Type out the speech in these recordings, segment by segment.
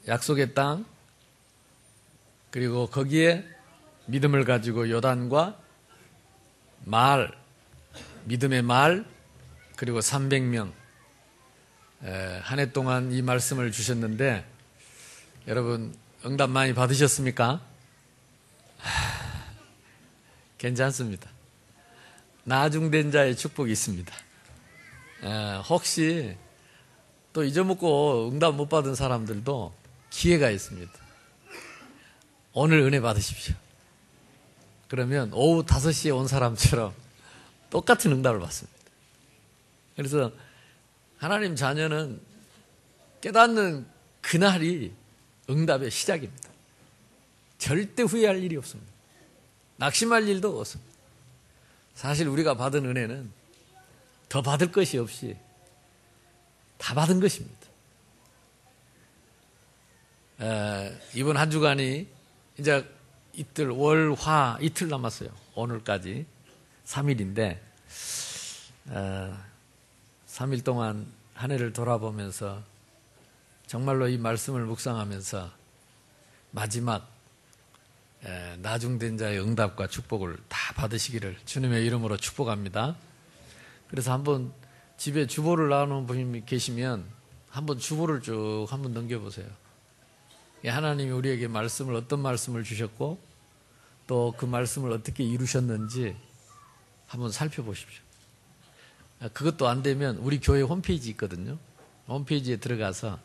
약속의 땅, 그리고 거기에 믿음을 가지고 요단과 말, 믿음의 말, 그리고 300명 한 해 동안 이 말씀을 주셨는데 여러분 응답 많이 받으셨습니까? 괜찮습니다. 나중된 자의 축복이 있습니다. 혹시 또 잊어먹고 응답 못 받은 사람들도 기회가 있습니다. 오늘 은혜 받으십시오. 그러면 오후 5시에 온 사람처럼 똑같은 응답을 받습니다. 그래서 하나님 자녀는 깨닫는 그날이 응답의 시작입니다. 절대 후회할 일이 없습니다. 낙심할 일도 없습니다. 사실 우리가 받은 은혜는 더 받을 것이 없이 다 받은 것입니다. 이번 한 주간이 이제 이틀, 월, 화 이틀 남았어요. 오늘까지 3일인데 3일 동안 한 해를 돌아보면서 정말로 이 말씀을 묵상하면서 마지막 나중된 자의 응답과 축복을 다 받으시기를 주님의 이름으로 축복합니다. 그래서 한번 집에 주보를 나누는 분이 계시면 한번 주보를 쭉 한번 넘겨보세요. 하나님이 우리에게 말씀을 어떤 말씀을 주셨고 또 그 말씀을 어떻게 이루셨는지 한번 살펴보십시오. 그것도 안 되면 우리 교회 홈페이지 있거든요. 홈페이지에 들어가서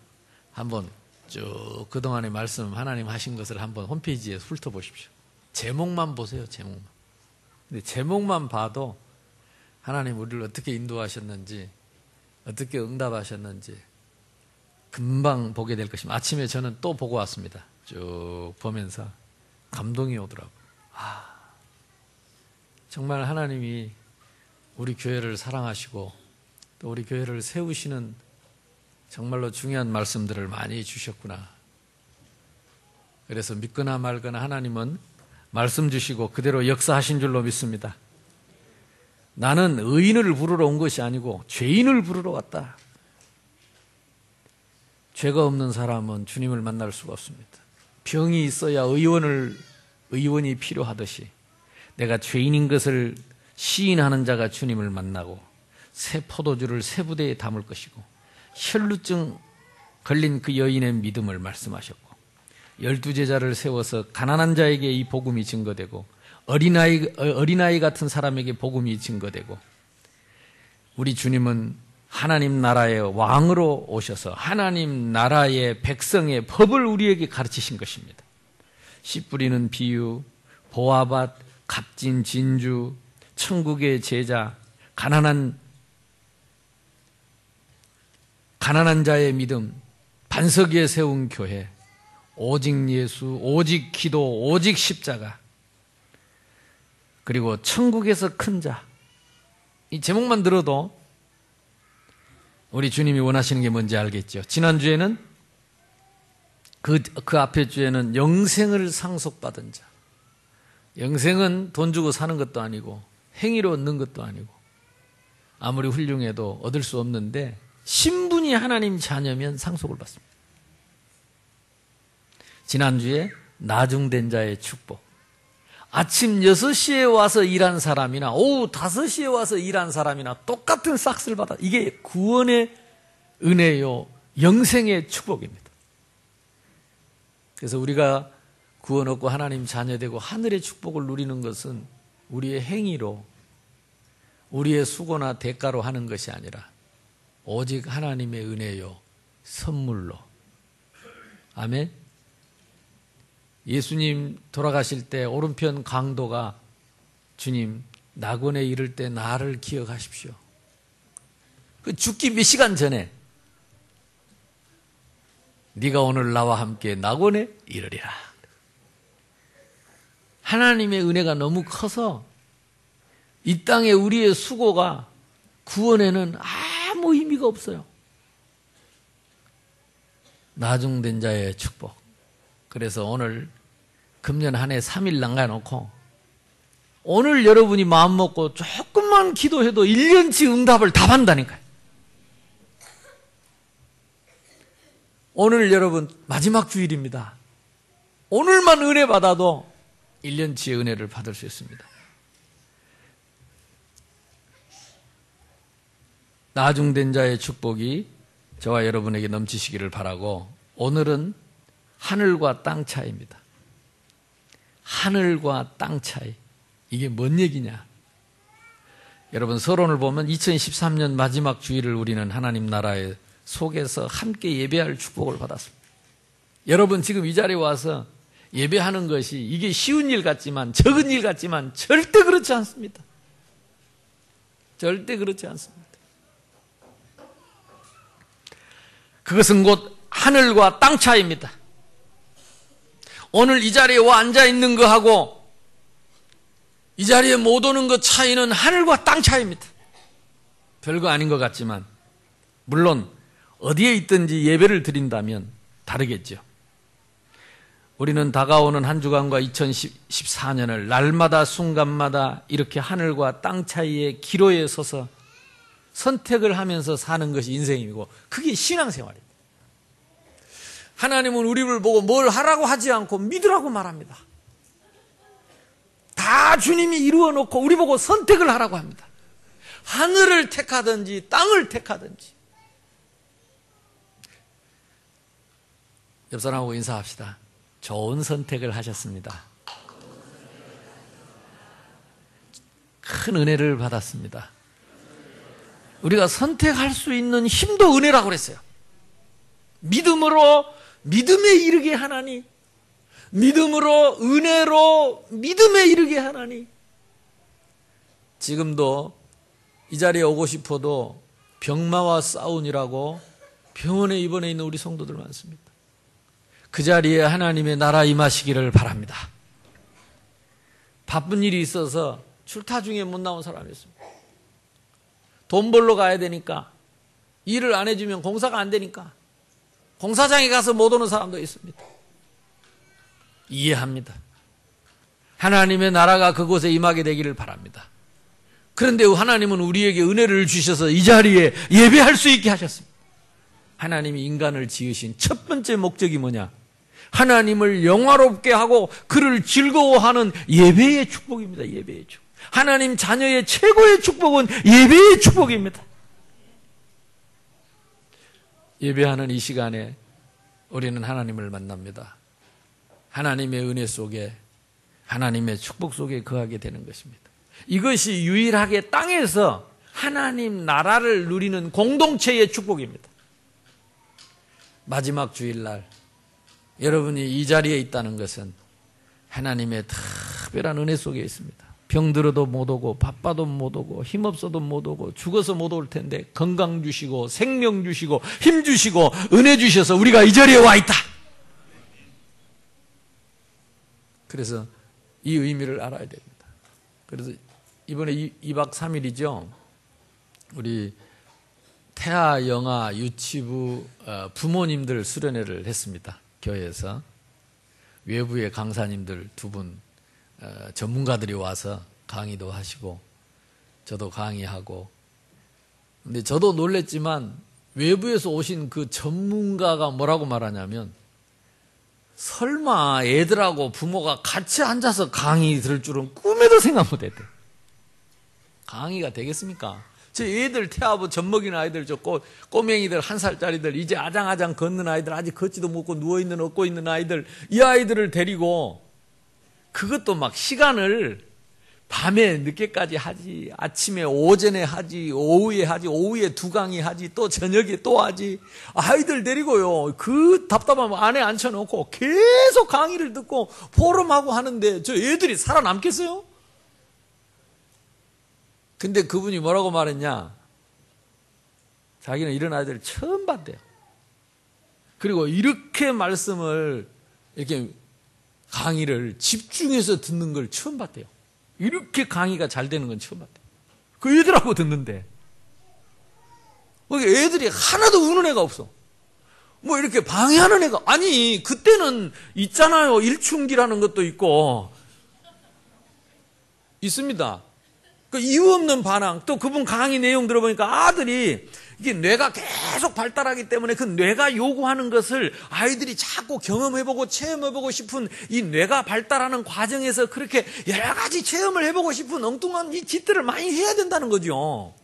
한번 쭉 그동안의 말씀 하나님 하신 것을 한번 홈페이지에 훑어보십시오. 제목만 보세요. 제목만. 근데 제목만 봐도 하나님 우리를 어떻게 인도하셨는지 어떻게 응답하셨는지 금방 보게 될 것입니다. 아침에 저는 또 보고 왔습니다. 쭉 보면서 감동이 오더라고요. 정말 하나님이 우리 교회를 사랑하시고 또 우리 교회를 세우시는 정말로 중요한 말씀들을 많이 주셨구나. 그래서 믿거나 말거나 하나님은 말씀 주시고 그대로 역사하신 줄로 믿습니다. 나는 의인을 부르러 온 것이 아니고 죄인을 부르러 왔다. 죄가 없는 사람은 주님을 만날 수가 없습니다. 병이 있어야 의원이 필요하듯이 내가 죄인인 것을 시인하는 자가 주님을 만나고 새 포도주를 새 부대에 담을 것이고 혈루증 걸린 그 여인의 믿음을 말씀하셨고 12제자를 세워서 가난한 자에게 이 복음이 증거되고 어린아이 같은 사람에게 복음이 증거되고 우리 주님은 하나님 나라의 왕으로 오셔서 하나님 나라의 백성의 법을 우리에게 가르치신 것입니다. 씨 뿌리는 비유, 보아밭, 값진 진주, 천국의 제자, 가난한 자의 믿음, 반석 위에 세운 교회, 오직 예수, 오직 기도, 오직 십자가, 그리고 천국에서 큰 자. 이 제목만 들어도 우리 주님이 원하시는 게 뭔지 알겠죠. 지난주에는 그 앞에 주에는 영생을 상속받은 자. 영생은 돈 주고 사는 것도 아니고 행위로 얻는 것도 아니고 아무리 훌륭해도 얻을 수 없는데 신분이 하나님 자녀면 상속을 받습니다. 지난주에 나중된 자의 축복. 아침 6시에 와서 일한 사람이나 오후 5시에 와서 일한 사람이나 똑같은 싹스를 받아. 이게 구원의 은혜요, 영생의 축복입니다. 그래서 우리가 구원 얻고 하나님 자녀되고 하늘의 축복을 누리는 것은 우리의 행위로, 우리의 수고나 대가로 하는 것이 아니라 오직 하나님의 은혜요, 선물로. 아멘. 예수님 돌아가실 때 오른편 강도가 주님 낙원에 이를 때 나를 기억하십시오. 그 죽기 몇 시간 전에 네가 오늘 나와 함께 낙원에 이르리라. 하나님의 은혜가 너무 커서 이 땅에 우리의 수고가 구원에는 아무 의미가 없어요. 나중된 자의 축복. 그래서 오늘 금년 한 해 3일 남겨놓고 오늘 여러분이 마음먹고 조금만 기도해도 1년치 응답을 다 받는다니까요. 오늘 여러분 마지막 주일입니다. 오늘만 은혜 받아도 1년치의 은혜를 받을 수 있습니다. 나중된 자의 축복이 저와 여러분에게 넘치시기를 바라고, 오늘은 하늘과 땅 차이입니다. 하늘과 땅 차이. 이게 뭔 얘기냐? 여러분, 서론을 보면 2013년 마지막 주일을 우리는 하나님 나라의 속에서 함께 예배할 축복을 받았습니다. 여러분, 지금 이 자리에 와서 예배하는 것이 이게 쉬운 일 같지만, 적은 일 같지만 절대 그렇지 않습니다. 절대 그렇지 않습니다. 그것은 곧 하늘과 땅 차이입니다. 오늘 이 자리에 와 앉아 있는 거하고 이 자리에 못 오는 것 차이는 하늘과 땅 차이입니다. 별거 아닌 것 같지만, 물론 어디에 있든지 예배를 드린다면 다르겠죠. 우리는 다가오는 한 주간과 2014년을 날마다 순간마다 이렇게 하늘과 땅 차이의 기로에 서서 선택을 하면서 사는 것이 인생이고, 그게 신앙생활입니다. 하나님은 우리를 보고 뭘 하라고 하지 않고 믿으라고 말합니다. 다 주님이 이루어 놓고 우리 보고 선택을 하라고 합니다. 하늘을 택하든지 땅을 택하든지. 옆 사람하고 인사합시다. 좋은 선택을 하셨습니다. 큰 은혜를 받았습니다. 우리가 선택할 수 있는 힘도 은혜라고 그랬어요. 믿음으로 믿음에 이르게 하나니, 믿음으로 은혜로 믿음에 이르게 하나니. 지금도 이 자리에 오고 싶어도 병마와 싸우니라고 병원에 입원해 있는 우리 성도들 많습니다. 그 자리에 하나님의 나라 임하시기를 바랍니다. 바쁜 일이 있어서 출타 중에 못 나온 사람이 있습니다. 돈 벌러 가야 되니까, 일을 안 해주면 공사가 안 되니까 공사장에 가서 못 오는 사람도 있습니다. 이해합니다. 하나님의 나라가 그곳에 임하게 되기를 바랍니다. 그런데 하나님은 우리에게 은혜를 주셔서 이 자리에 예배할 수 있게 하셨습니다. 하나님이 인간을 지으신 첫 번째 목적이 뭐냐? 하나님을 영화롭게 하고 그를 즐거워하는 예배의 축복입니다. 예배의 축복. 하나님 자녀의 최고의 축복은 예배의 축복입니다. 예배하는 이 시간에 우리는 하나님을 만납니다. 하나님의 은혜 속에, 하나님의 축복 속에 거하게 되는 것입니다. 이것이 유일하게 땅에서 하나님 나라를 누리는 공동체의 축복입니다. 마지막 주일날 여러분이 이 자리에 있다는 것은 하나님의 특별한 은혜 속에 있습니다. 병들어도 못 오고, 바빠도 못 오고, 힘없어도 못 오고, 죽어서 못 올 텐데 건강 주시고 생명 주시고 힘 주시고 은혜 주셔서 우리가 이 자리에 와 있다. 그래서 이 의미를 알아야 됩니다. 그래서 이번에 2박 3일이죠. 우리 태아 영아 유치부 부모님들 수련회를 했습니다. 교회에서 외부의 강사님들 2분 전문가들이 와서 강의도 하시고 저도 강의하고. 근데 저도 놀랬지만 외부에서 오신 그 전문가가 뭐라고 말하냐면, 설마 애들하고 부모가 같이 앉아서 강의 들을 줄은 꿈에도 생각 못했대. 강의가 되겠습니까? 저 애들 태아부 젖먹이는 아이들, 저 꼬맹이들 1살짜리들, 이제 아장아장 걷는 아이들, 아직 걷지도 못고 누워있는 얻고 있는 아이들, 이 아이들을 데리고 그것도 막 시간을 밤에 늦게까지 하지, 아침에 오전에 하지, 오후에 하지, 오후에 2강의 하지, 또 저녁에 또 하지. 아이들 데리고요, 그 답답함 안에 앉혀놓고 계속 강의를 듣고 포럼하고 하는데 저 애들이 살아남겠어요? 근데 그분이 뭐라고 말했냐? 자기는 이런 아이들을 처음 봤대요. 그리고 이렇게 말씀을, 이렇게 강의를 집중해서 듣는 걸 처음 봤대요. 이렇게 강의가 잘 되는 건 처음 봤대요. 그 애들하고 듣는데. 애들이 하나도 우는 애가 없어. 뭐 이렇게 방해하는 애가, 아니, 그때는 있잖아요. 일충기라는 것도 있고. 있습니다. 그 이유 없는 반항, 또 그분 강의 내용 들어보니까 아들이 이게 뇌가 계속 발달하기 때문에 그 뇌가 요구하는 것을 아이들이 자꾸 경험해보고 체험해보고 싶은 이 뇌가 발달하는 과정에서 그렇게 여러 가지 체험을 해보고 싶은 엉뚱한 이 짓들을 많이 해야 된다는 거죠.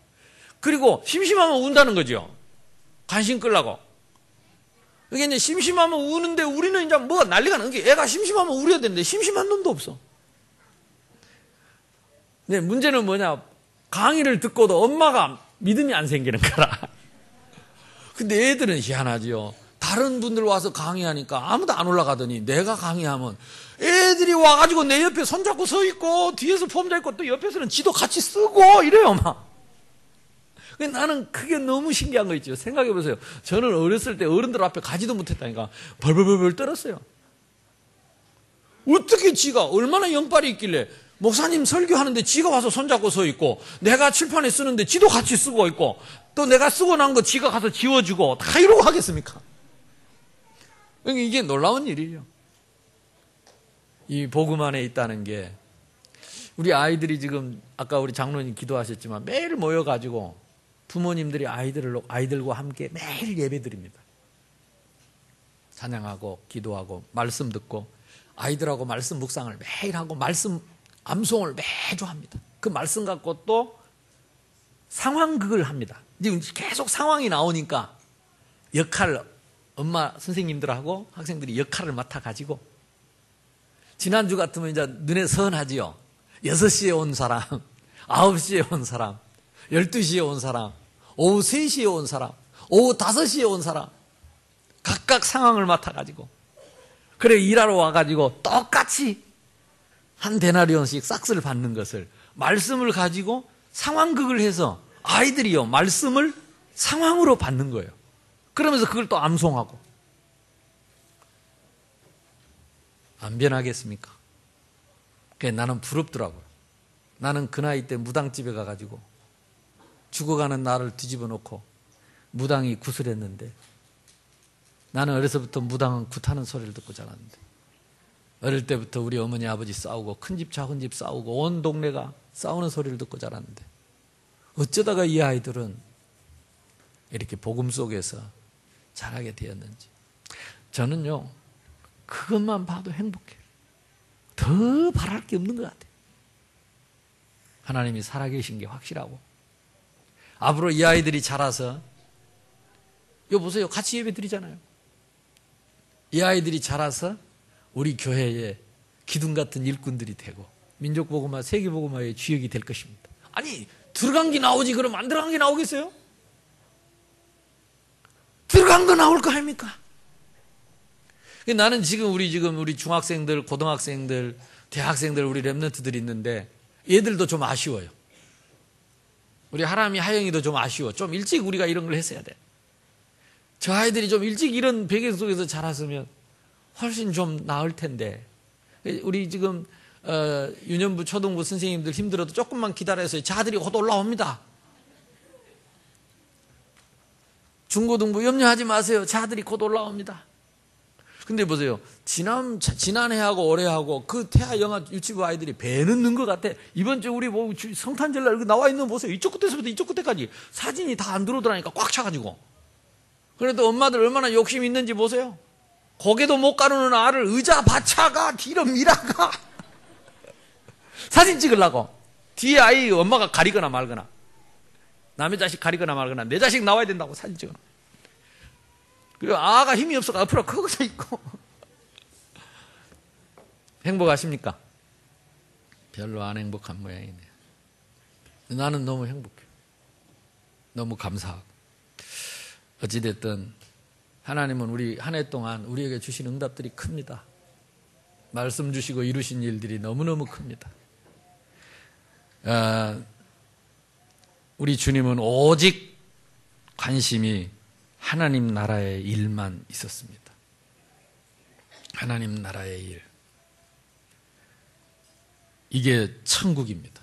그리고 심심하면 운다는 거죠. 관심 끌라고. 이게 이제 심심하면 우는데 우리는 이제 뭐 난리가 나는 게 애가 심심하면 울어야 되는데 심심한 놈도 없어. 근데 문제는 뭐냐? 강의를 듣고도 엄마가 믿음이 안 생기는 거라. 근데 애들은 희한하지요. 다른 분들 와서 강의하니까 아무도 안 올라가더니 내가 강의하면 애들이 와가지고 내 옆에 손잡고 서 있고 뒤에서 폼 잡고 또 옆에서는 지도 같이 쓰고 이래요, 막. 나는 그게 너무 신기한 거 있죠. 생각해 보세요. 저는 어렸을 때 어른들 앞에 가지도 못했다니까 벌벌벌 떨었어요. 어떻게 지가 얼마나 영빨이 있길래 목사님 설교하는데 지가 와서 손잡고 서 있고 내가 칠판에 쓰는데 지도 같이 쓰고 있고 또 내가 쓰고 난 거 지가 가서 지워주고 다 이러고 하겠습니까? 이게 놀라운 일이에요. 이 복음 안에 있다는 게 우리 아이들이 지금 아까 우리 장로님 기도하셨지만 매일 모여가지고 부모님들이 아이들과 함께 매일 예배드립니다. 찬양하고 기도하고 말씀 듣고 아이들하고 말씀 묵상을 매일 하고 말씀 암송을 매주 합니다. 그 말씀 갖고 또 상황극을 합니다. 지금 계속 상황이 나오니까 엄마 선생님들하고 학생들이 역할을 맡아가지고 지난주 같으면 이제 눈에 선하지요. 6시에 온 사람, 9시에 온 사람, 12시에 온 사람, 오후 3시에 온 사람, 오후 5시에 온 사람 각각 상황을 맡아가지고 그래 일하러 와가지고 똑같이 한 데나리온씩 싹스를 받는 것을 말씀을 가지고 상황극을 해서 아이들이요 말씀을 상황으로 받는 거예요. 그러면서 그걸 또 암송하고 안 변하겠습니까? 그게 나는 부럽더라고요. 나는 그 나이 때 무당집에 가가지고 죽어가는 나를 뒤집어 놓고 무당이 구슬했는데 나는 어려서부터 무당은 굿하는 소리를 듣고 자랐는데 어릴 때부터 우리 어머니 아버지 싸우고 큰 집 작은 집 싸우고 온 동네가 싸우는 소리를 듣고 자랐는데 어쩌다가 이 아이들은 이렇게 복음 속에서 자라게 되었는지 저는요 그것만 봐도 행복해요. 더 바랄 게 없는 것 같아요. 하나님이 살아계신 게 확실하고 앞으로 이 아이들이 자라서 이거 보세요. 같이 예배 드리잖아요. 이 아이들이 자라서 우리 교회에 기둥 같은 일꾼들이 되고 민족복음화, 세계복음화의 주역이 될 것입니다. 아니 들어간 게 나오지 그럼 안 들어간 게 나오겠어요? 들어간 거 나올 거 아닙니까? 나는 지금 우리 중학생들, 고등학생들, 대학생들 우리 랩런트들이 있는데 얘들도 좀 아쉬워요. 우리 하람이 하영이도 좀 아쉬워. 좀 일찍 우리가 이런 걸 했어야 돼. 저 아이들이 좀 일찍 이런 배경 속에서 자랐으면 훨씬 좀 나을 텐데 우리 지금 유년부 초등부 선생님들 힘들어도 조금만 기다려서 자들이 곧 올라옵니다. 중고등부 염려하지 마세요. 자들이 곧 올라옵니다. 근데 보세요. 지난해하고 올해하고 그 태아 영아 유치부 아이들이 배는 는 것 같아. 이번 주 우리 뭐 성탄절날 나와 있는 거 보세요. 이쪽 끝에서부터 이쪽 끝에까지 사진이 다 안 들어오더라니까 꽉 차가지고. 그래도 엄마들 얼마나 욕심 있는지 보세요. 고개도 못 가르는 알을 의자 받쳐가 뒤로 밀어가 사진 찍으려고. 뒤에 아이 엄마가 가리거나 말거나 남의 자식 가리거나 말거나 내 자식 나와야 된다고 사진 찍어. 그리고 아가 힘이 없어가 앞으로 거기서 있고. 행복하십니까? 별로 안 행복한 모양이네요. 나는 너무 행복해요. 너무 감사하고. 어찌됐든 하나님은 우리 한 해 동안 우리에게 주신 응답들이 큽니다. 말씀 주시고 이루신 일들이 너무너무 큽니다. 우리 주님은 오직 관심이 하나님 나라의 일만 있었습니다. 하나님 나라의 일. 이게 천국입니다.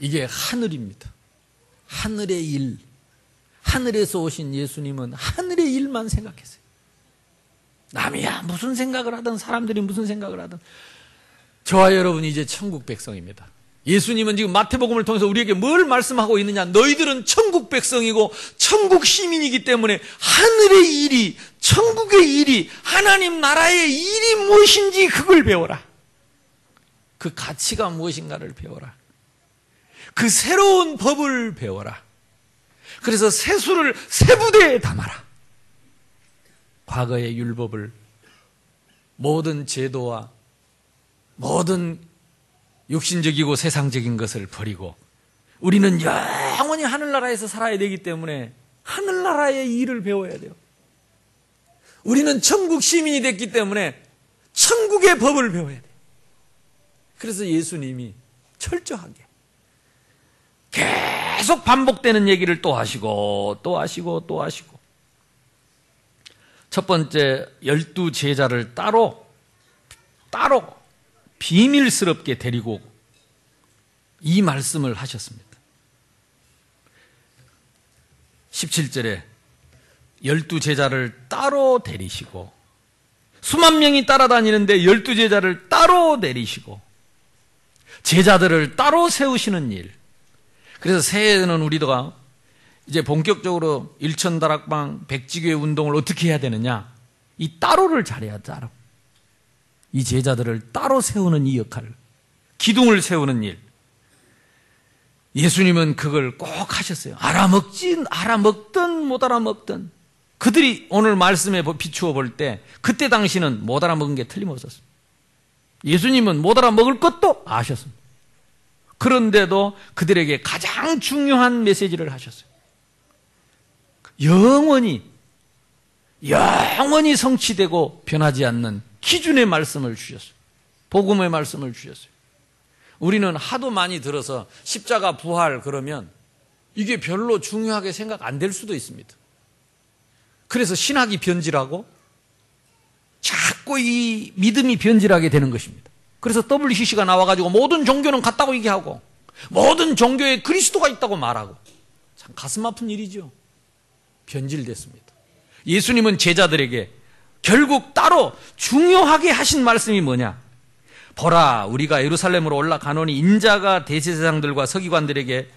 이게 하늘입니다. 하늘의 일. 하늘에서 오신 예수님은 하늘의 일만 생각했어요. 남이야 무슨 생각을 하든 사람들이 무슨 생각을 하든 저와 여러분이 이제 천국 백성입니다. 예수님은 지금 마태복음을 통해서 우리에게 뭘 말씀하고 있느냐? 너희들은 천국 백성이고 천국 시민이기 때문에 하늘의 일이, 천국의 일이, 하나님 나라의 일이 무엇인지 그걸 배워라. 그 가치가 무엇인가를 배워라. 그 새로운 법을 배워라. 그래서 세수를 세부대에 담아라. 과거의 율법을, 모든 제도와 모든 육신적이고 세상적인 것을 버리고 우리는 영원히 하늘나라에서 살아야 되기 때문에 하늘나라의 일을 배워야 돼요. 우리는 천국 시민이 됐기 때문에 천국의 법을 배워야 돼요. 그래서 예수님이 철저하게 계속 반복되는 얘기를 또 하시고 또 하시고 또 하시고, 첫 번째 12 제자를 따로 비밀스럽게 데리고 이 말씀을 하셨습니다. 17절에 12 제자를 따로 데리시고, 수만 명이 따라다니는데 12 제자를 따로 데리시고 제자들을 따로 세우시는 일. 그래서 새해에는 우리가 이제 본격적으로 일천다락방 백지교회 운동을 어떻게 해야 되느냐? 이 따로를 잘해야 따로. 이 제자들을 따로 세우는 이 역할, 기둥을 세우는 일. 예수님은 그걸 꼭 하셨어요. 알아먹든 못 알아먹든 그들이 오늘 말씀에 비추어 볼 때 그때 당시는 못 알아먹은 게 틀림없었어요. 예수님은 못 알아먹을 것도 아셨습니다. 그런데도 그들에게 가장 중요한 메시지를 하셨어요. 영원히 성취되고 변하지 않는 기준의 말씀을 주셨어요. 복음의 말씀을 주셨어요. 우리는 하도 많이 들어서 십자가 부활 그러면 이게 별로 중요하게 생각 안 될 수도 있습니다. 그래서 신학이 변질하고 자꾸 이 믿음이 변질하게 되는 것입니다. 그래서 WCC가 나와가지고 모든 종교는 같다고 얘기하고 모든 종교에 그리스도가 있다고 말하고, 참 가슴 아픈 일이죠. 변질됐습니다. 예수님은 제자들에게 결국 따로 중요하게 하신 말씀이 뭐냐? 보라, 우리가 예루살렘으로 올라가노니 인자가 대제사장들과 서기관들에게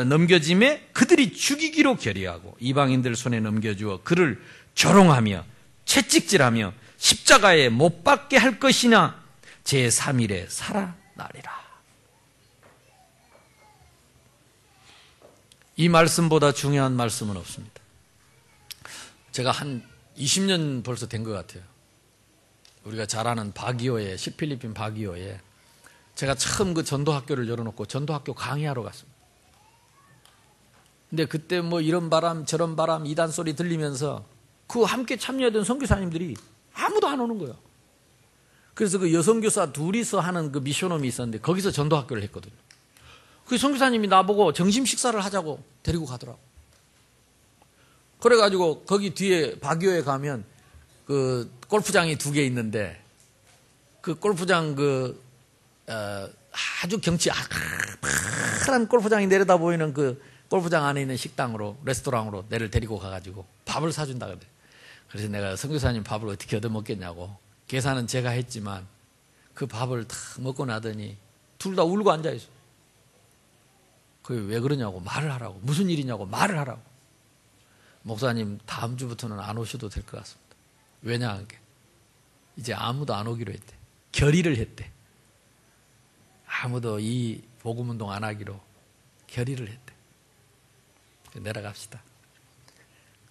넘겨짐에 그들이 죽이기로 결의하고 이방인들 손에 넘겨주어 그를 조롱하며 채찍질하며 십자가에 못 박게 할 것이나 제3일에 살아나리라. 이 말씀보다 중요한 말씀은 없습니다. 제가 한 20년 벌써 된 것 같아요. 우리가 잘 아는 바기오에, 필리핀 바기오에 제가 처음 그 전도학교를 열어놓고 전도학교 강의하러 갔습니다. 근데 그때 뭐 이런 바람 저런 바람 이단 소리 들리면서 그 함께 참여하던 선교사님들이 아무도 안 오는 거예요. 그래서 그 여성교사 둘이서 하는 그 미션홈이 있었는데 거기서 전도학교를 했거든요. 그 선교사님이 나보고 점심 식사를 하자고 데리고 가더라고. 그래가지고 거기 뒤에 바기오에 가면 그 골프장이 2개 있는데 그 골프장 아주 경치 파란 골프장이 내려다 보이는 그 골프장 안에 있는 식당으로, 레스토랑으로 내를 데리고 가가지고 밥을 사준다 그래. 그래서 내가 선교사님 밥을 어떻게 얻어먹겠냐고, 계산은 제가 했지만 그 밥을 다 먹고 나더니 둘 다 울고 앉아있어. 그게 왜 그러냐고 말을 하라고, 무슨 일이냐고 말을 하라고. 목사님 다음 주부터는 안 오셔도 될 것 같습니다. 왜냐, 이제 아무도 안 오기로 했대. 결의를 했대. 아무도 이 복음운동 안 하기로 결의를 했대. 내려갑시다.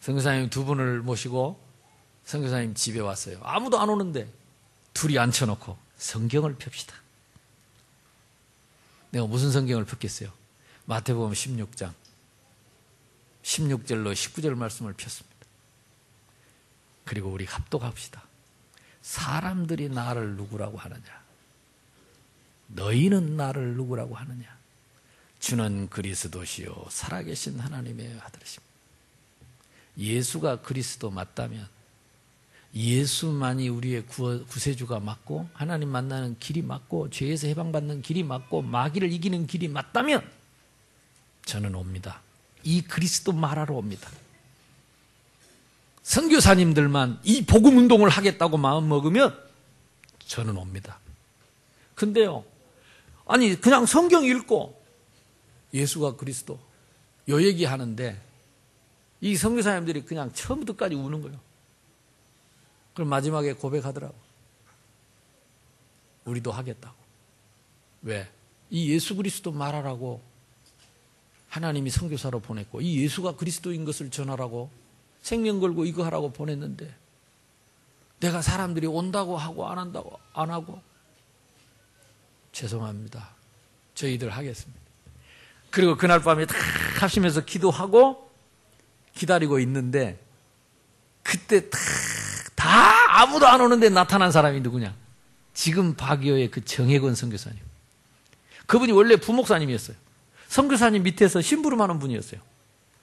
선교사님 2분을 모시고 선교사님 집에 왔어요. 아무도 안 오는데 둘이 앉혀놓고 성경을 펴시다. 내가 무슨 성경을 폈겠어요? 마태복음 16장 16절로 19절 말씀을 폈습니다. 그리고 우리 합독합시다. 사람들이 나를 누구라고 하느냐? 너희는 나를 누구라고 하느냐? 주는 그리스도시요 살아계신 하나님의 아들이십니다. 예수가 그리스도 맞다면, 예수만이 우리의 구세주가 맞고 하나님 만나는 길이 맞고 죄에서 해방받는 길이 맞고 마귀를 이기는 길이 맞다면 저는 옵니다. 이 그리스도 말하러 옵니다. 선교사님들만 이 복음 운동을 하겠다고 마음 먹으면 저는 옵니다. 근데요, 아니 그냥 성경 읽고 예수가 그리스도 요 얘기하는데 이 선교사님들이 그냥 처음부터까지 우는 거예요. 그럼 마지막에 고백하더라고. 우리도 하겠다고. 왜? 이 예수 그리스도 말하라고 하나님이 선교사로 보냈고 이 예수가 그리스도인 것을 전하라고 생명 걸고 이거 하라고 보냈는데 내가 사람들이 온다고 하고 안 한다고 안 하고 죄송합니다. 저희들 하겠습니다. 그리고 그날 밤에 다 합심해서 기도하고 기다리고 있는데 그때 다 아무도 안 오는데 나타난 사람이 누구냐? 지금 박이호의 그 정혜권 선교사님. 그분이 원래 부목사님이었어요. 선교사님 밑에서 심부름하는 분이었어요.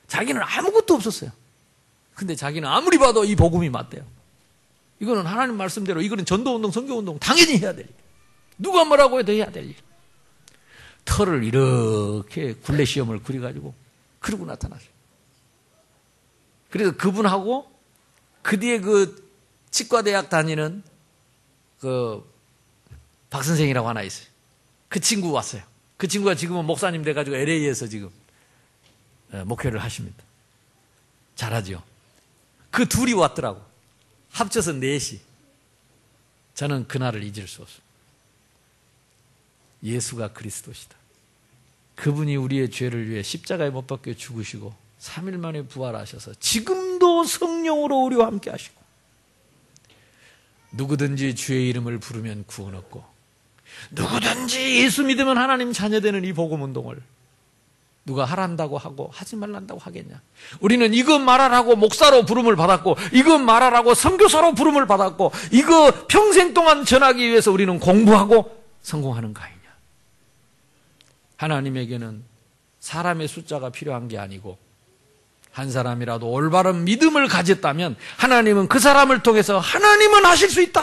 자기는 아무것도 없었어요. 근데 자기는 아무리 봐도 이 복음이 맞대요. 이거는 하나님 말씀대로 이거는 전도운동, 선교운동 당연히 해야 될 일. 누가 뭐라고 해도 해야 될 일. 털을 이렇게 굴레시험을 그려가지고 그러고 나타났어요. 그래서 그분하고 그 뒤에 그 치과대학 다니는 그 박선생이라고 하나 있어요. 그 친구 왔어요. 그 친구가 지금은 목사님 돼가지고 LA에서 지금 목회를 하십니다. 잘하죠. 그 둘이 왔더라고. 합쳐서 넷이. 저는 그날을 잊을 수 없습니다. 예수가 그리스도시다. 그분이 우리의 죄를 위해 십자가에 못 박혀 죽으시고 3일 만에 부활하셔서 지금도 성령으로 우리와 함께 하시고 누구든지 주의 이름을 부르면 구원 얻고 누구든지 예수 믿으면 하나님 자녀되는 이 복음운동을 누가 하란다고 하고 하지 말란다고 하겠냐. 우리는 이거 말하라고 목사로 부름을 받았고 이거 말하라고 선교사로 부름을 받았고 이거 평생 동안 전하기 위해서 우리는 공부하고 성공하는 거 아니냐. 하나님에게는 사람의 숫자가 필요한 게 아니고 한 사람이라도 올바른 믿음을 가졌다면 하나님은 그 사람을 통해서 하나님은 하실 수 있다.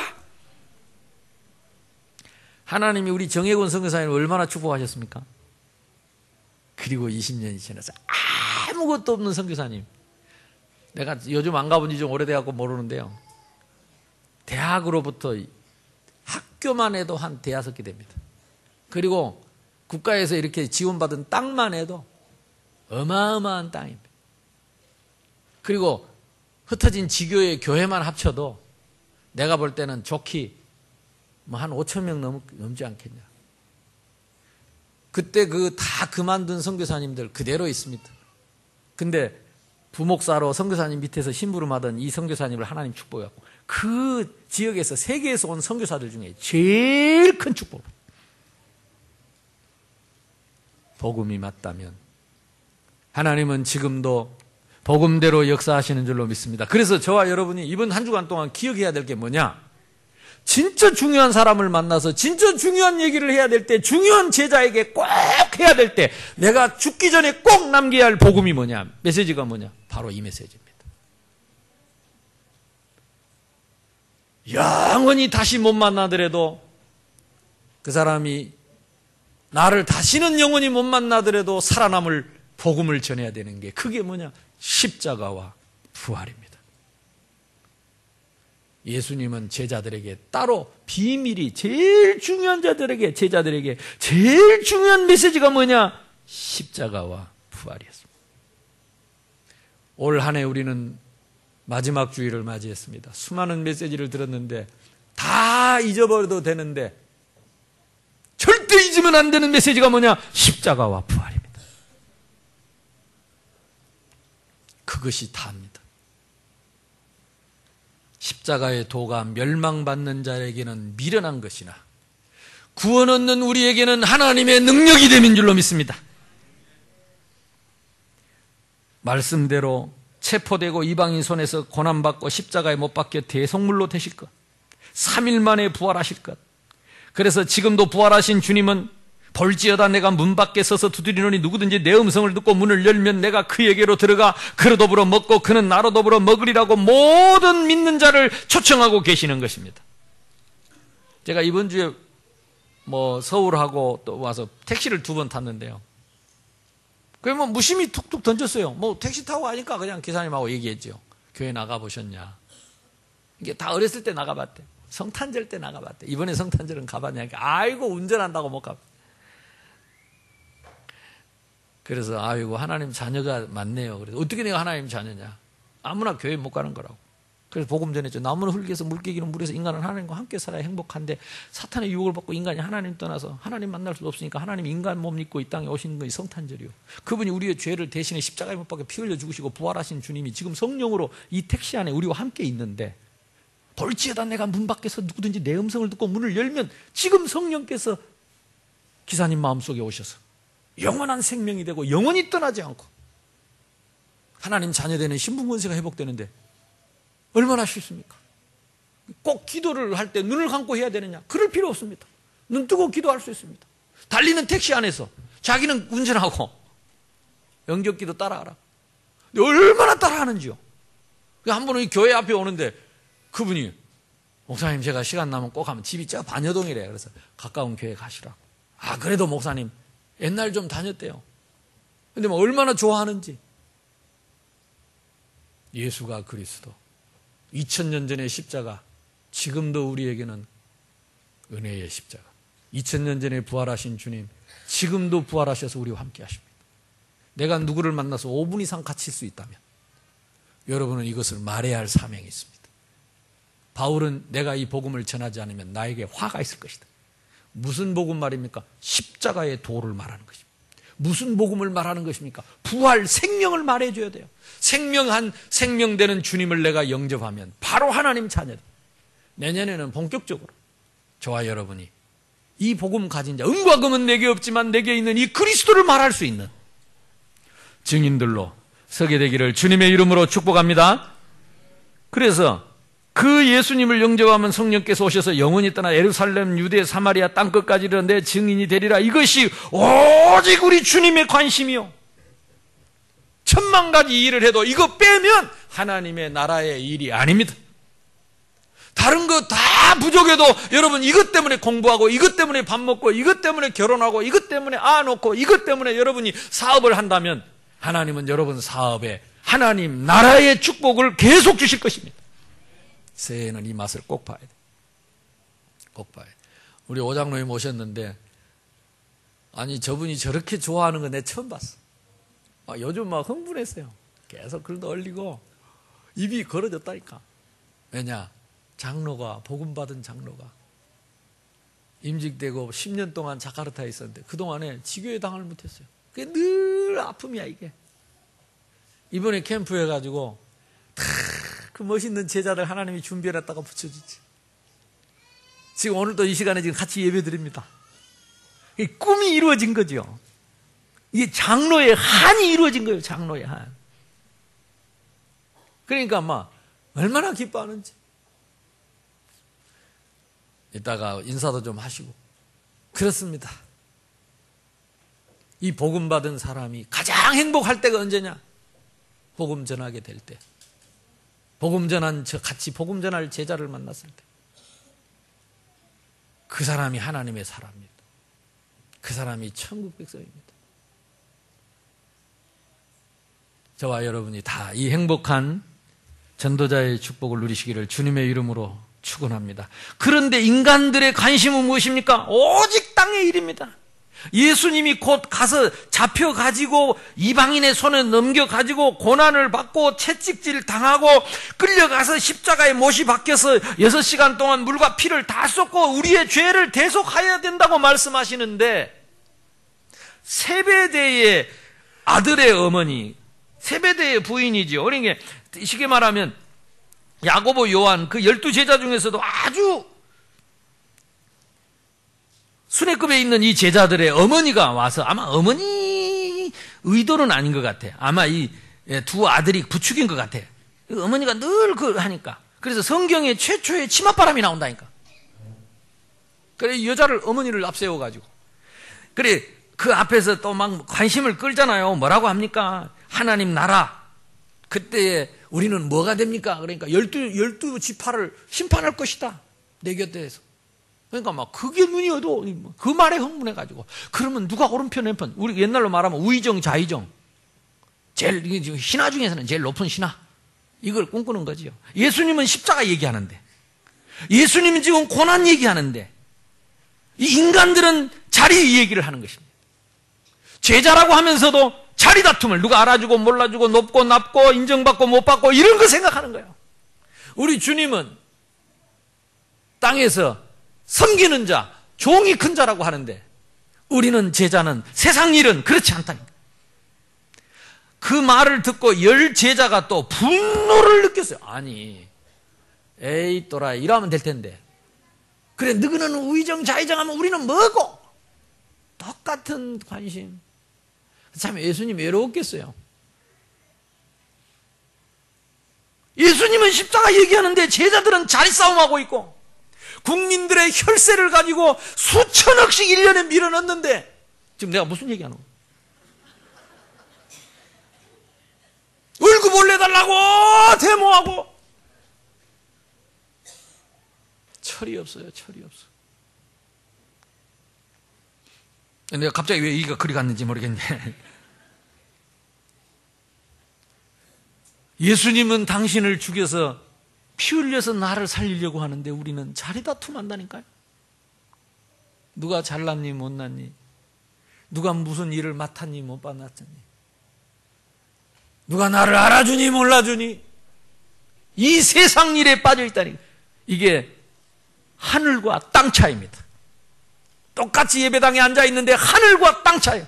하나님이 우리 정혜권 선교사님을 얼마나 축복하셨습니까? 그리고 20년이 지나서 아무것도 없는 선교사님. 내가 요즘 안 가본 지 좀 오래돼갖고 모르는데요. 대학으로부터 학교만 해도 한 5개 됩니다. 그리고 국가에서 이렇게 지원받은 땅만 해도 어마어마한 땅입니다. 그리고 흩어진 지교의 교회만 합쳐도 내가 볼 때는 좋기 뭐 한 5천 명 넘지 않겠냐. 그때 다 그만둔 선교사님들 그대로 있습니다. 근데 부목사로 선교사님 밑에서 심부름하던 이 선교사님을 하나님 축복해갖고 그 지역에서 세계에서 온 선교사들 중에 제일 큰 축복. 복음이 맞다면 하나님은 지금도 복음대로 역사하시는 줄로 믿습니다. 그래서 저와 여러분이 이번 한 주간 동안 기억해야 될 게 뭐냐? 진짜 중요한 사람을 만나서 진짜 중요한 얘기를 해야 될 때, 중요한 제자에게 꼭 해야 될 때, 내가 죽기 전에 꼭 남겨야 할 복음이 뭐냐? 메시지가 뭐냐? 바로 이 메시지입니다. 영원히 다시 못 만나더라도 그 사람이 나를 다시는 영원히 못 만나더라도 살아남을 복음을 전해야 되는 게 그게 뭐냐? 십자가와 부활입니다. 예수님은 제자들에게 따로 비밀이 제일 중요한 제자들에게 제일 중요한 메시지가 뭐냐? 십자가와 부활이었습니다. 올 한 해 우리는 마지막 주일을 맞이했습니다. 수많은 메시지를 들었는데 다 잊어버려도 되는데 절대 잊으면 안 되는 메시지가 뭐냐? 십자가와 부활입니다. 그것이 다입니다. 십자가의 도가 멸망받는 자에게는 미련한 것이나 구원 얻는 우리에게는 하나님의 능력이 됨인 줄로 믿습니다. 말씀대로 체포되고 이방인 손에서 고난받고 십자가에 못 박혀 대속물로 되실 것, 3일 만에 부활하실 것. 그래서 지금도 부활하신 주님은 볼지어다 내가 문 밖에 서서 두드리노니 누구든지 내 음성을 듣고 문을 열면 내가 그에게로 들어가 그로 더불어 먹고 그는 나로 더불어 먹으리라고 모든 믿는 자를 초청하고 계시는 것입니다. 제가 이번 주에 서울하고 또 와서 택시를 2번 탔는데요. 그게 무심히 툭툭 던졌어요. 택시 타고 가니까 그냥 기사님하고 얘기했죠. 교회 나가보셨냐. 이게 다 어렸을 때 나가봤대. 성탄절 때 나가봤대. 이번에 성탄절은 가봤냐니까 아이고 운전한다고 못 가봤대. 그래서 아이고 하나님 자녀가 많네요. 그래서 어떻게 내가 하나님 자녀냐? 아무나 교회 못 가는 거라고. 그래서 복음 전했죠. 나무는 흙에서 물개기는 물에서 인간은 하나님과 함께 살아야 행복한데 사탄의 유혹을 받고 인간이 하나님 떠나서 하나님 만날 수 없으니까 하나님 인간 몸 입고 이 땅에 오시는 것이 성탄절이요. 그분이 우리의 죄를 대신에 십자가에 못 박혀 피 흘려 죽으시고 부활하신 주님이 지금 성령으로 이 택시 안에 우리와 함께 있는데 볼지어다 내가 문 밖에서 누구든지 내 음성을 듣고 문을 열면 지금 성령께서 기사님 마음속에 오셔서 영원한 생명이 되고 영원히 떠나지 않고 하나님 자녀되는 신분권세가 회복되는데 얼마나 쉽습니까? 꼭 기도를 할 때 눈을 감고 해야 되느냐? 그럴 필요 없습니다. 눈 뜨고 기도할 수 있습니다. 달리는 택시 안에서 자기는 운전하고 영접기도 따라하라. 얼마나 따라하는지요. 한 분은 교회 앞에 오는데 그분이 목사님 제가 시간 나면 꼭 하면 집이 저 반여동이래요. 그래서 가까운 교회 가시라고. 아 그래도 목사님 옛날 좀 다녔대요. 근데 뭐 얼마나 좋아하는지. 예수가 그리스도 2000년 전의 십자가 지금도 우리에게는 은혜의 십자가 2000년 전에 부활하신 주님 지금도 부활하셔서 우리와 함께 하십니다. 내가 누구를 만나서 5분 이상 갇힐 수 있다면 여러분은 이것을 말해야 할 사명이 있습니다. 바울은 내가 이 복음을 전하지 않으면 나에게 화가 있을 것이다. 무슨 복음 말입니까? 십자가의 도를 말하는 것입니다. 무슨 복음을 말하는 것입니까? 부활 생명을 말해줘야 돼요. 생명되는 주님을 내가 영접하면 바로 하나님 자녀다. 내년에는 본격적으로 저와 여러분이 이 복음 가진 자 은과 금은 내게 없지만 내게 있는 이 그리스도를 말할 수 있는 증인들로 서게 되기를 주님의 이름으로 축복합니다. 그래서 그 예수님을 영접하면 성령께서 오셔서 영원히 떠나 예루살렘, 유대, 사마리아 땅끝까지 이르러 내 증인이 되리라. 이것이 오직 우리 주님의 관심이요. 1000만 가지 일을 해도 이거 빼면 하나님의 나라의 일이 아닙니다. 다른 거 다 부족해도 여러분 이것 때문에 공부하고 이것 때문에 밥 먹고 이것 때문에 결혼하고 이것 때문에 낳고 이것 때문에 여러분이 사업을 한다면 하나님은 여러분 사업에 하나님 나라의 축복을 계속 주실 것입니다. 새해에는 이 맛을 꼭 봐야 돼. 꼭 봐야 돼. 우리 오장로님 오셨는데 아니 저분이 저렇게 좋아하는 거 내가 처음 봤어. 요즘 막 흥분했어요. 계속 글도 올리고 입이 걸어졌다니까. 왜냐? 장로가 복음 받은 장로가 임직되고 10년 동안 자카르타에 있었는데 그동안에 지교회 당을 못했어요. 그게 늘 아픔이야 이게. 이번에 캠프 해가지고 그 멋있는 제자들 하나님이 준비해놨다가 붙여주지. 지금 오늘도 이 시간에 지금 같이 예배 드립니다. 이 꿈이 이루어진 거죠. 이게 장로의 한이 이루어진 거예요. 장로의 한. 그러니까 막 얼마나 기뻐하는지. 이따가 인사도 좀 하시고. 그렇습니다. 이 복음 받은 사람이 가장 행복할 때가 언제냐? 복음 전하게 될 때. 같이 복음 전할 제자를 만났을 때. 그 사람이 하나님의 사람입니다. 그 사람이 천국 백성입니다. 저와 여러분이 다 이 행복한 전도자의 축복을 누리시기를 주님의 이름으로 축원합니다. 그런데 인간들의 관심은 무엇입니까? 오직 땅의 일입니다. 예수님이 곧 가서 잡혀가지고 이방인의 손에 넘겨가지고 고난을 받고 채찍질 당하고 끌려가서 십자가에 못이 박혀서 6시간 동안 물과 피를 다 쏟고 우리의 죄를 대속하여야 된다고 말씀하시는데 세베대의 아들의 어머니, 세베대의 부인이죠. 그러니까 쉽게 말하면 야고보, 요한 그 12제자 중에서도 아주 순회급에 있는 이 제자들의 어머니가 와서 아마 어머니 의도는 아닌 것 같아. 아마 이 두 아들이 부축인 것 같아. 어머니가 늘 그 하니까. 그래서 성경에 최초의 치맛바람이 나온다니까. 그래 여자를 어머니를 앞세워가지고. 그래 그 앞에서 또 막 관심을 끌잖아요. 뭐라고 합니까? 하나님 나라. 그때 우리는 뭐가 됩니까? 그러니까 12 지파를 심판할 것이다. 내 곁에서. 그러니까 막 그게 눈이 어두워. 그 말에 흥분해가지고. 그러면 누가 오른편 왼편. 우리 옛날로 말하면 우의정 좌의정. 제일 신화 중에서는 제일 높은 신화. 이걸 꿈꾸는 거지요. 예수님은 십자가 얘기하는데. 예수님은 지금 고난 얘기하는데. 이 인간들은 자리 얘기를 하는 것입니다. 제자라고 하면서도 자리 다툼을 누가 알아주고 몰라주고 높고 낮고 인정받고 못 받고 이런 거 생각하는 거예요. 우리 주님은 땅에서 섬기는 자, 종이 큰 자라고 하는데 우리는 제자는 세상 일은 그렇지 않다니까. 그 말을 듣고 열 제자가 또 분노를 느꼈어요. 아니, 에이 또라이 이러면 될 텐데. 그래 너희는 우의정 좌의정하면 우리는 뭐고? 똑같은 관심. 참 예수님 외로웠겠어요. 예수님은 십자가 얘기하는데 제자들은 자리 싸움하고 있고 국민들의 혈세를 가지고 수천억씩 1년에 밀어넣는데 지금 내가 무슨 얘기하는 거야? 월급 올려달라고 데모하고 철이 없어요. 철이 없어. 내가 갑자기 왜 얘기가 그리 갔는지 모르겠네. 예수님은 당신을 죽여서 피 흘려서 나를 살리려고 하는데 우리는 자리다툼 한다니까요. 누가 잘났니 못났니, 누가 무슨 일을 맡았니 못 맡았니, 누가 나를 알아주니 몰라주니, 이 세상 일에 빠져 있다니. 이게 하늘과 땅 차이입니다. 똑같이 예배당에 앉아 있는데 하늘과 땅 차이야.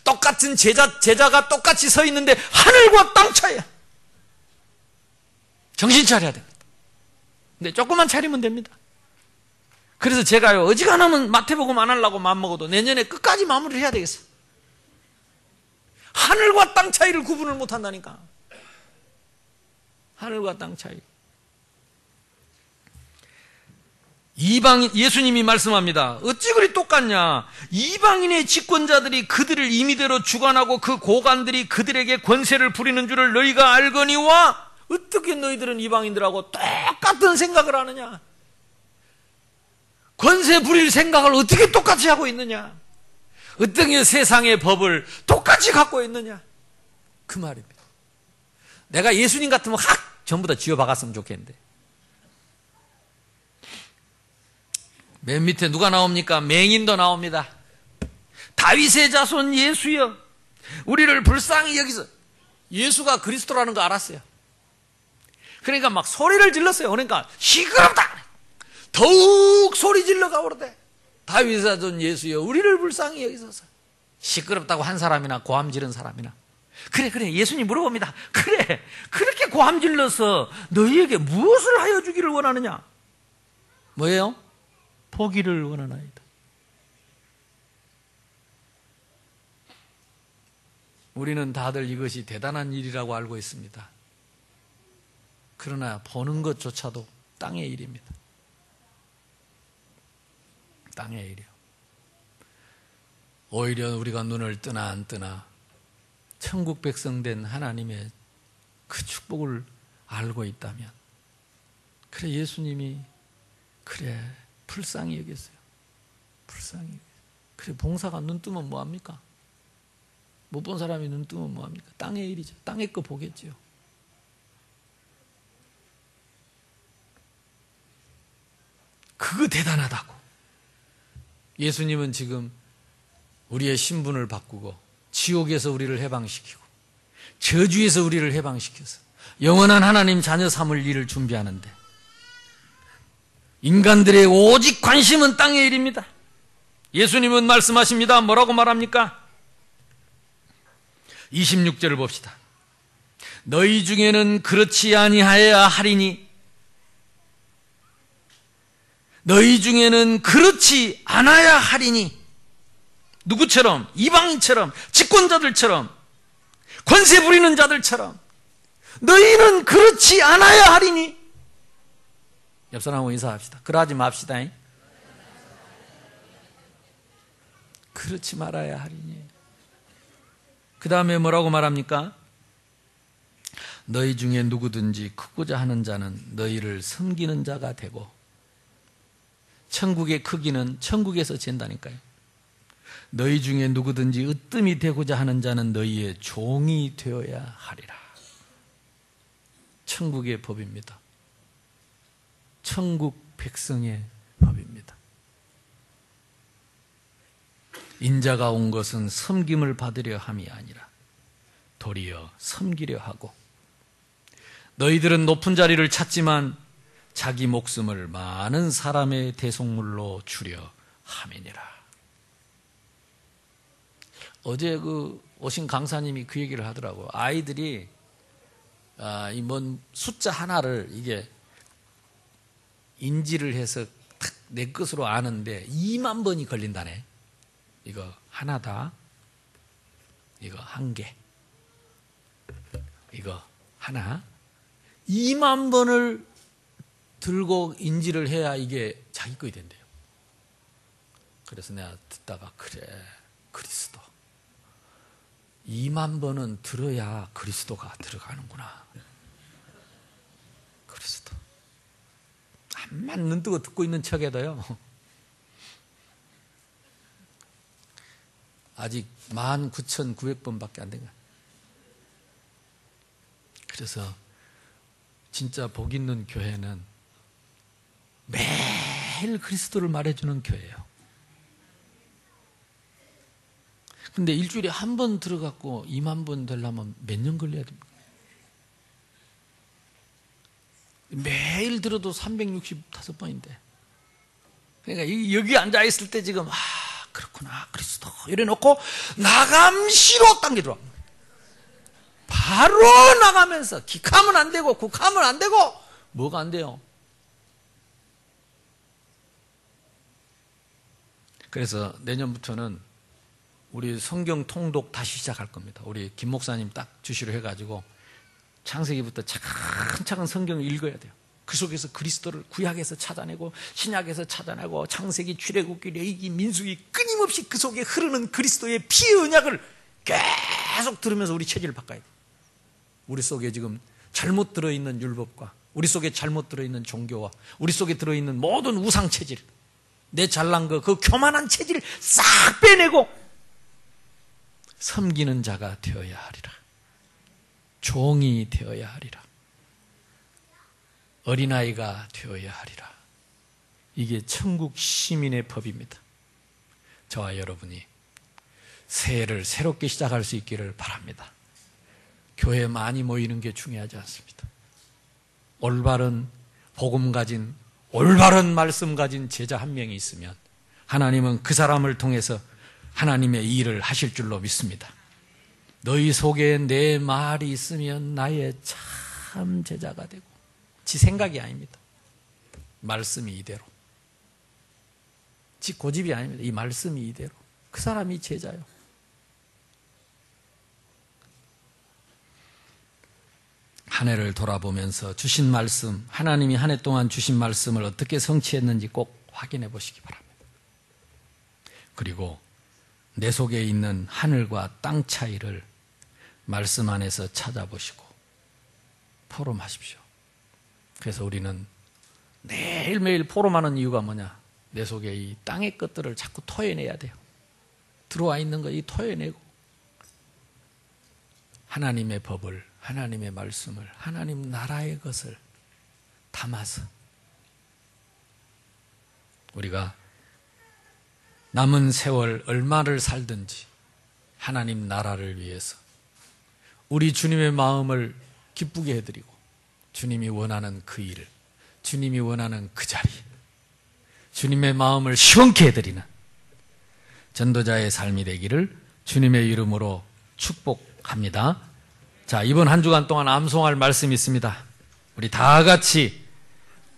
똑같은 제자가 똑같이 서 있는데 하늘과 땅 차이야. 정신 차려야 됩니다. 근데 조금만 차리면 됩니다. 그래서 제가요, 어지간하면 마태복음 안 하려고 마음먹어도 내년에 끝까지 마무리를 해야 되겠어요. 하늘과 땅 차이를 구분을 못 한다니까. 하늘과 땅 차이. 예수님이 말씀합니다. 어찌 그리 똑같냐? 이방인의 집권자들이 그들을 임의대로 주관하고 그 고관들이 그들에게 권세를 부리는 줄을 너희가 알거니와 어떻게 너희들은 이방인들하고 똑같은 생각을 하느냐? 권세 부릴 생각을 어떻게 똑같이 하고 있느냐? 어떻게 세상의 법을 똑같이 갖고 있느냐? 그 말입니다. 내가 예수님 같으면 확 전부 다 쥐어박았으면 좋겠는데. 맨 밑에 누가 나옵니까? 맹인도 나옵니다. 다윗의 자손 예수여, 우리를 불쌍히 여기서. 예수가 그리스도라는 거 알았어요. 그러니까 막 소리를 질렀어요. 그러니까 시끄럽다. 더욱 소리 질러 가오르되 다윗의 자손 예수여, 우리를 불쌍히 여기소서. 시끄럽다고 한 사람이나 고함 지른 사람이나, 그래 예수님 물어봅니다. 그래, 그렇게 고함 질러서 너희에게 무엇을 하여 주기를 원하느냐? 뭐예요? 보기를 원하나이다. 우리는 다들 이것이 대단한 일이라고 알고 있습니다. 그러나 보는 것조차도 땅의 일입니다. 땅의 일이요. 오히려 우리가 눈을 뜨나 안 뜨나 천국 백성 된 하나님의 그 축복을 알고 있다면, 그래 예수님이 그래 불쌍히 여겼어요. 불쌍히 여겼어요. 그래 봉사가 눈 뜨면 뭐합니까? 못 본 사람이 눈 뜨면 뭐합니까? 땅의 일이죠. 땅의 거 보겠죠. 그거 대단하다고. 예수님은 지금 우리의 신분을 바꾸고 지옥에서 우리를 해방시키고 저주에서 우리를 해방시켜서 영원한 하나님 자녀 삼을 일을 준비하는데, 인간들의 오직 관심은 땅의 일입니다. 예수님은 말씀하십니다. 뭐라고 말합니까? 26절을 봅시다. 너희 중에는 그렇지 아니하여야 하리니, 너희 중에는 그렇지 않아야 하리니. 누구처럼? 이방인처럼, 집권자들처럼, 권세 부리는 자들처럼. 너희는 그렇지 않아야 하리니. 옆 사람하고 인사합시다. 그러지 맙시다. 그렇지 말아야 하리니. 그 다음에 뭐라고 말합니까? 너희 중에 누구든지 크고자 하는 자는 너희를 섬기는 자가 되고, 천국의 크기는 천국에서 잰다니까요. 너희 중에 누구든지 으뜸이 되고자 하는 자는 너희의 종이 되어야 하리라. 천국의 법입니다. 천국 백성의 법입니다. 인자가 온 것은 섬김을 받으려 함이 아니라 도리어 섬기려 하고 너희들은 높은 자리를 찾지만 자기 목숨을 많은 사람의 대속물로 주려 함이니라. 어제 오신 강사님이 그 얘기를 하더라고요. 아이들이 이 뭔 숫자 하나를 이게 인지를 해서 탁 내 것으로 아는데 2만 번이 걸린다네. 이거 하나다. 이거 한 개. 이거 하나. 2만 번을 들고 인지를 해야 이게 자기 것이 된대요. 그래서 내가 듣다가 그래, 그리스도. 2만 번은 들어야 그리스도가 들어가는구나. 그리스도. 한만 눈 뜨고 듣고 있는 척해도요. 아직 19,900번밖에 안 된 거야. 그래서 진짜 복 있는 교회는 매일 그리스도를 말해주는 교회예요. 근데 일주일에 한 번 들어갔고 2만 번 되려면 몇 년 걸려야 됩니까? 매일 들어도 365번인데. 그러니까 여기 앉아있을 때 지금 그렇구나 그리스도 이래 놓고 나감시로 당기더라. 바로 나가면서 기카면 안 되고 국하면 안 되고 뭐가 안 돼요? 그래서 내년부터는 우리 성경 통독 다시 시작할 겁니다. 우리 김 목사님 딱 주시로 해가지고 창세기부터 차근차근 성경을 읽어야 돼요. 그 속에서 그리스도를 구약에서 찾아내고 신약에서 찾아내고 창세기, 출애굽기, 레위기, 민수기 끊임없이 그 속에 흐르는 그리스도의 피의 언약을 계속 들으면서 우리 체질을 바꿔야 돼요. 우리 속에 지금 잘못 들어있는 율법과 우리 속에 잘못 들어있는 종교와 우리 속에 들어있는 모든 우상 체질, 내 잘난 그 교만한 체질을 싹 빼내고 섬기는 자가 되어야 하리라. 종이 되어야 하리라. 어린아이가 되어야 하리라. 이게 천국 시민의 법입니다. 저와 여러분이 새해를 새롭게 시작할 수 있기를 바랍니다. 교회에 많이 모이는 게 중요하지 않습니다. 올바른 복음 가진, 올바른 말씀 가진 제자 한 명이 있으면 하나님은 그 사람을 통해서 하나님의 일을 하실 줄로 믿습니다. 너희 속에 내 말이 있으면 나의 참 제자가 되고, 지 생각이 아닙니다. 말씀이 이대로. 지 고집이 아닙니다. 이 말씀이 이대로. 그 사람이 제자요. 한 해를 돌아보면서 주신 말씀, 하나님이 한 해 동안 주신 말씀을 어떻게 성취했는지 꼭 확인해 보시기 바랍니다. 그리고 내 속에 있는 하늘과 땅 차이를 말씀 안에서 찾아보시고 포럼하십시오. 그래서 우리는 매일매일 포럼하는 이유가 뭐냐? 내 속에 이 땅의 것들을 자꾸 토해내야 돼요. 들어와 있는 거 이 토해내고 하나님의 법을, 하나님의 말씀을, 하나님 나라의 것을 담아서 우리가 남은 세월 얼마를 살든지 하나님 나라를 위해서 우리 주님의 마음을 기쁘게 해드리고 주님이 원하는 그 일을, 주님이 원하는 그 자리, 주님의 마음을 시원케 해드리는 전도자의 삶이 되기를 주님의 이름으로 축복합니다. 자, 이번 한 주간 동안 암송할 말씀이 있습니다. 우리 다 같이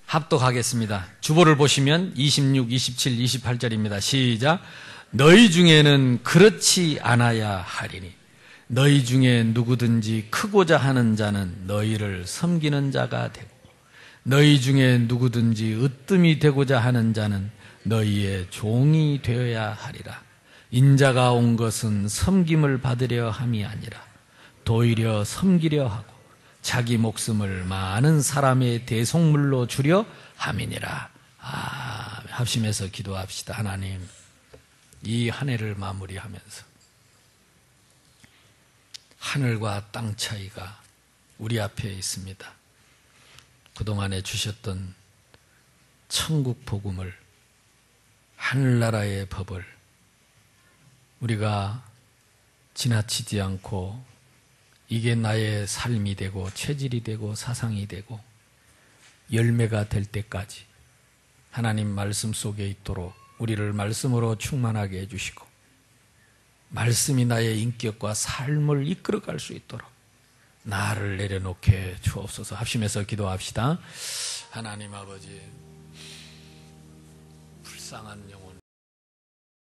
합독하겠습니다. 주보를 보시면 26, 27, 28절입니다. 시작. 너희 중에는 그렇지 않아야 하리니 너희 중에 누구든지 크고자 하는 자는 너희를 섬기는 자가 되고 너희 중에 누구든지 으뜸이 되고자 하는 자는 너희의 종이 되어야 하리라. 인자가 온 것은 섬김을 받으려 함이 아니라 도리어 섬기려 하고 자기 목숨을 많은 사람의 대속물로 주려 함이니라. 합심해서 기도합시다. 하나님, 이 한 해를 마무리하면서 하늘과 땅 차이가 우리 앞에 있습니다. 그동안에 주셨던 천국 복음을, 하늘나라의 법을 우리가 지나치지 않고 이게 나의 삶이 되고 체질이 되고 사상이 되고 열매가 될 때까지 하나님 말씀 속에 있도록 우리를 말씀으로 충만하게 해주시고 말씀이 나의 인격과 삶을 이끌어갈 수 있도록 나를 내려놓게 주옵소서. 합심해서 기도합시다. 하나님 아버지, 불쌍한 영혼